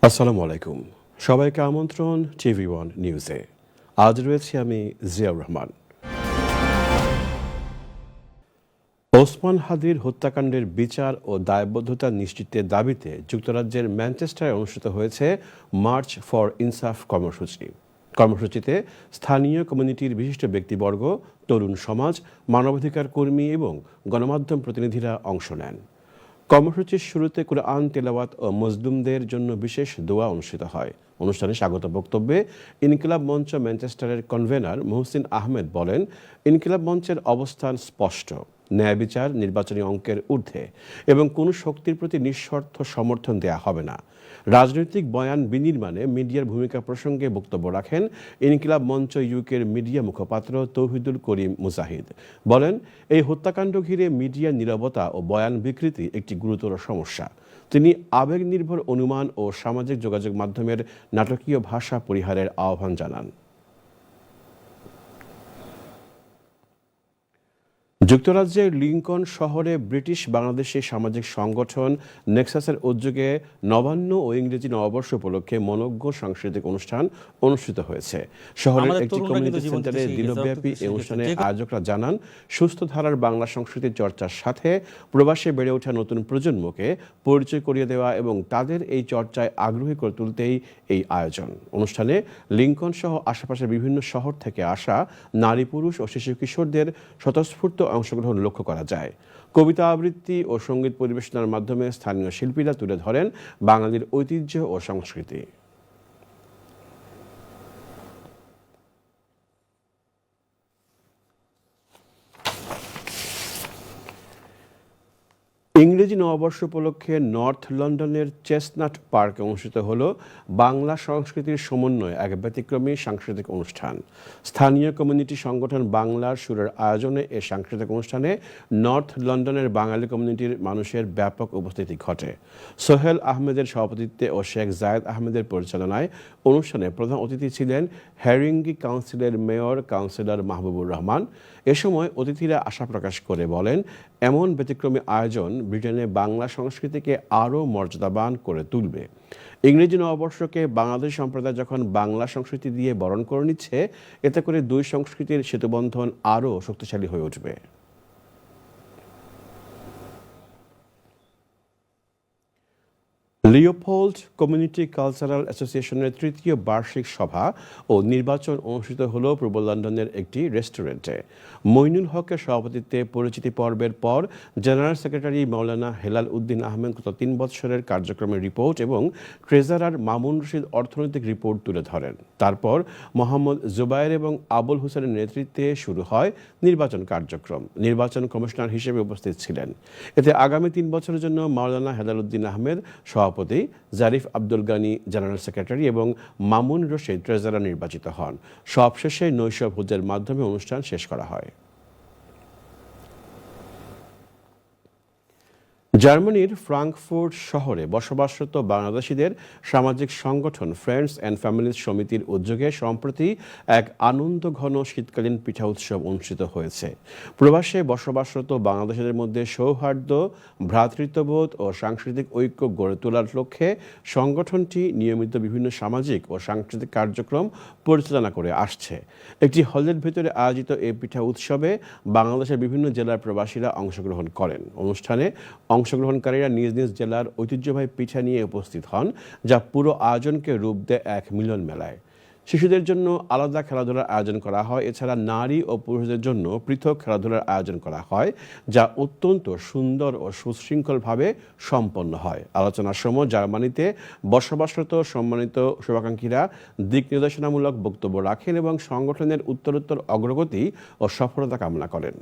আসসালামু আলাইকুম। সবাইকে আমন্ত্রণ টিভি ওয়ান নিউজে। আজ রয়েছি আমি জিয়াউর রহমান। ওসমান হাদির হত্যাকাণ্ডের বিচার ও দায়বদ্ধতা নিশ্চিতের দাবিতে যুক্তরাজ্যের ম্যানচেস্টারে অনুষ্ঠিত হয়েছে মার্চ ফর ইনসাফ কর্মসূচিতে স্থানীয় কমিউনিটির বিশিষ্ট ব্যক্তিবর্গ, তরুণ সমাজ, মানবাধিকার কর্মী এবং গণমাধ্যম প্রতিনিধিরা অংশ নেন। কর্মসূচির শুরুতে কুরআন তেলাওয়াত ও মজলুমদের জন্য বিশেষ দোয়া অনুষ্ঠিত হয়। অনুষ্ঠানে স্বাগত বক্তব্যে ইনকিলাব মঞ্চ ম্যানচেস্টারের কনভেনর মুহসিন আহমেদ বলেন, ইনকিলাব মঞ্চের অবস্থান স্পষ্ট, ন্যায় বিচার নির্বাচনী অঙ্কের ঊর্ধ্বে এবং কোনো শক্তির প্রতি নিঃশর্ত সমর্থন দেয়া হবে না। রাজনৈতিক বয়ান বিনির্মাণে মিডিয়ার ভূমিকা প্রসঙ্গে বক্তব্য রাখেন ইনকিলাব মঞ্চ ইউকের মিডিয়া মুখপাত্র তৌহিদুল করিম মুজাহিদ। বলেন, এই হত্যাকাণ্ড ঘিরে মিডিয়ার নীরবতা ও বয়ান বিকৃতি একটি গুরুতর সমস্যা। তিনি আবেগ নির্ভর অনুমান ও সামাজিক যোগাযোগ মাধ্যমের নাটকীয় ভাষা পরিহারের আহ্বান জানান। যুক্তরাজ্যের লিঙ্কন শহরে ব্রিটিশ বাংলাদেশি সামাজিক সংগঠন নেক্সাসের উদ্যোগে নবান্ন ও ইংরেজি নববর্ষ উপলক্ষে মনোজ্ঞ সাংস্কৃতিক অনুষ্ঠান অনুষ্ঠিত হয়েছে। শহরের একটি কমিউনিটি সেন্টারে দিনব্যাপী এই অনুষ্ঠানে আয়োজকরা জানান, সুস্থ ধারার বাংলা সংস্কৃতির চর্চার সাথে প্রবাসে বেড়ে ওঠা নতুন প্রজন্মকে পরিচয় করিয়ে দেওয়া এবং তাদের এই চর্চায় আগ্রহী করে তুলতেই এই আয়োজন। অনুষ্ঠানে লিঙ্কন সহ আশেপাশের বিভিন্ন শহর থেকে আসা নারী, পুরুষ ও শিশু কিশোরদের স্বতঃস্ফূর্ত অংশগ্রহণ লক্ষ্য করা যায়। কবিতা আবৃত্তি ও সঙ্গীত পরিবেশনার মাধ্যমে স্থানীয় শিল্পীরা তুলে ধরেন বাঙালির ঐতিহ্য ও সংস্কৃতি। ইংরেজি নববর্ষ উপলক্ষে নর্থ লন্ডনের চেস্টনাট পার্কে অনুষ্ঠিত হল বাংলা সংস্কৃতির সমন্বয়ে এক ব্যতিক্রমী সাংস্কৃতিক অনুষ্ঠান। স্থানীয় কমিউনিটি সংগঠন বাংলার সুরের আয়োজনে এই সাংস্কৃতিক অনুষ্ঠানে নর্থ লন্ডনের বাঙালি কমিউনিটির মানুষের ব্যাপক উপস্থিতি ঘটে। সোহেল আহমেদের সভাপতিত্বে ও শেখ জায়েদ আহমেদের পরিচালনায় অনুষ্ঠানে প্রধান অতিথি ছিলেন হ্যারিঙ্গি কাউন্সিলের মেয়র কাউন্সিলর মাহবুবুর রহমান। এ সময় অতিথিরা আশা প্রকাশ করে বলেন, এমন ব্যতিক্রমী আয়োজন ব্রিটেনে বাংলা সংস্কৃতিকে আরও মর্যাদাবান করে তুলবে। ইংরেজি নববর্ষকে বাংলাদেশ সম্প্রদায় যখন বাংলা সংস্কৃতি দিয়ে বরণ করে নিচ্ছে, এতে করে দুই সংস্কৃতির সেতুবন্ধন আরও শক্তিশালী হয়ে উঠবে। লিওপোল্ড কমিউনিটি কালচারাল অ্যাসোসিয়েশনের তৃতীয় বার্ষিক সভা ও নির্বাচন অনুষ্ঠিত হল পূর্ব লন্ডনের একটি রেস্টুরেন্টে। মইনুল হকের সভাপতিত্বে পরিচিতি পর্বের পর জেনারেল সেক্রেটারি মাওলানা হেলাল উদ্দিন আহমেদ গত 3 বছরের কার্যক্রমের রিপোর্ট এবং ট্রেজারার মামুন রশিদ অর্থনৈতিক রিপোর্ট তুলে ধরেন। তারপর মোহাম্মদ জুবায়ের এবং আবুল হোসেনের নেতৃত্বে শুরু হয় নির্বাচন কার্যক্রম। নির্বাচন কমিশনার হিসেবে উপস্থিত ছিলেন। এতে আগামী 3 বছরের জন্য মাওলানা হেলাল উদ্দিন আহমেদ সভাপতি, জারিফ আব্দুল গানি জেনারেল সেক্রেটারি এবং মামুন রশিদ ট্রেজারার নির্বাচিত হন। সবশেষে নৈশ ভোজের মাধ্যমে অনুষ্ঠান শেষ করা হয়। জার্মানির ফ্রাঙ্কফুর্ট শহরে বসবাসরত বাংলাদেশিদের সামাজিক সংগঠন ফ্রেন্ডস অ্যান্ড ফ্যামিলিজ সমিতির উদ্যোগে সম্প্রতি এক আনন্দঘন শীতকালীন পিঠা উৎসব অনুষ্ঠিত হয়েছে। প্রবাসে বসবাসরত বাংলাদেশিদের মধ্যে সৌহার্দ্য, ভ্রাতৃত্ববোধ ও সাংস্কৃতিক ঐক্য গড়ে তোলার লক্ষ্যে সংগঠনটি নিয়মিত বিভিন্ন সামাজিক ও সাংস্কৃতিক কার্যক্রম পরিচালনা করে আসছে। একটি হলের ভেতরে আয়োজিত এই পিঠা উৎসবে বাংলাদেশের বিভিন্ন জেলার প্রবাসীরা অংশগ্রহণ করেন। অনুষ্ঠানে অংশগ্রহণকারীরা নিজ নিজ জেলার ঐতিহ্যবাহী পিঠা নিয়ে উপস্থিত হন, যা পুরো আয়োজনকে রূপ দেয় এক মিলন মেলায়। শিশুদের জন্য আলাদা খেলাধুলার আয়োজন করা হয়। এছাড়া নারী ও পুরুষদের জন্য পৃথক খেলাধুলার আয়োজন করা হয়, যা অত্যন্ত সুন্দর ও সুশৃঙ্খলভাবে সম্পন্ন হয়। আলোচনার সময় জার্মানিতে বসবাসরত সম্মানিত শুভাকাঙ্ক্ষীরা দিক নির্দেশনামূলক বক্তব্য রাখেন এবং সংগঠনের উত্তরোত্তর অগ্রগতি ও সফলতা কামনা করেন।